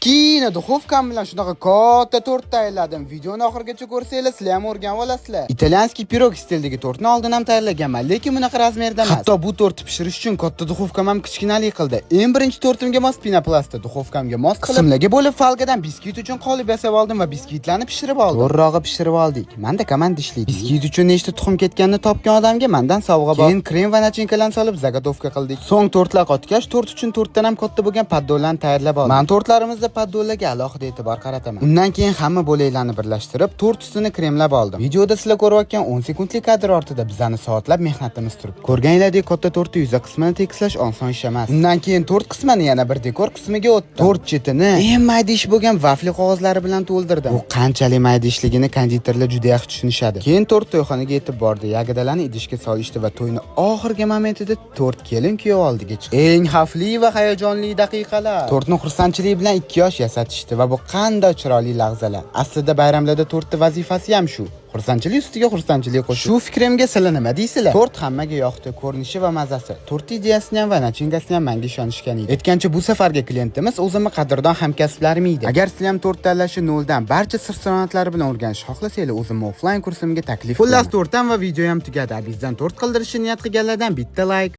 Kichkina duxovkam bilan shunaqa katta tort tayyorladim. Videoni oxirigacha ko'rsanglar, sizlar ham o'rganib olasizlar. Italyanskiy pirog stilidagi tortni oldin ham tayyorlaganman, lekin bunaqa razmerda emas. Hatto bu tortni pishirish uchun katta duxovkam ham kichkinalik qildi. Eng birinchi tortimga mos pinoplastda, duxovkamga mos qismlarga bo'lib falgadan biskvit uchun qolib yasab oldim va biskvitlarni pishirib oldim. To'g'rirog'i pishirib oldik. Menda komand ishlaydi. Biskvit uchun nechta tuxum ketganini topgan odamga mendan sovg'a bor. Keyin krem va nachinkalarni solib zagotovka qildik. So'ng tortlar qotgach, tort uchun to'rtdan ham katta bo'lgan poddolarni tayyorlab oldim. Men tortlarimizda poddolarga alohida e'tibor qarataman. Undan keyin hamma bo'laklarni birlashtirib, tort ustini kremlab oldim. Videoda sizlar ko'rayotgan 10 sekundlik kadr ortida bizani soatlab mehnatimiz turibdi. Ko'rganinglardek katta tortning yuza qismini tekislash oson ish emas. Undan keyin tort qismini yana bir dekor qismiga o'tdim. Tort chetini eng mayda ish bo'lgan vafli qog'ozlari bilan to'ldirdim. Bu qanchalik mayda ishligini konditorlar juda yaxshi tushunishadi. Keyin tort to'yxonaga yetib bordi. Yagadalarni idishga solishdi va to'yni oxirgi momentida tort kelin-kuyov oldiga chiqdi. Eng xavfli va hayajonli daqiqalar. Tortni xursandchilik bilan 2 yosh yasatishdi va bu qanday chiroyli lahzalar. Aslida bayramlarda tortning vazifasi ham shu. Xursandchilik ustiga xursandchilik qo'shish. Shu fikrimga sizlar nima deysizlar? Tort hammaga yoqdi, ko'rinishi va mazasi. Tort ideyasini ham va nachinkasini ham menga ishonishgan edi. Aytgancha bu safargi klientimiz o'zimni qadrdon hamkasblarim edi. Agar sizlar ham tort tanlashni noldan barcha sir-sanoatlari bilan o'rganishni xohlasanglar, o'zimni offline kursimga taklif qiling. Xullas, tortam va video ham tugadi. Bizdan tort qildirishni niyat qilganlardan bitta like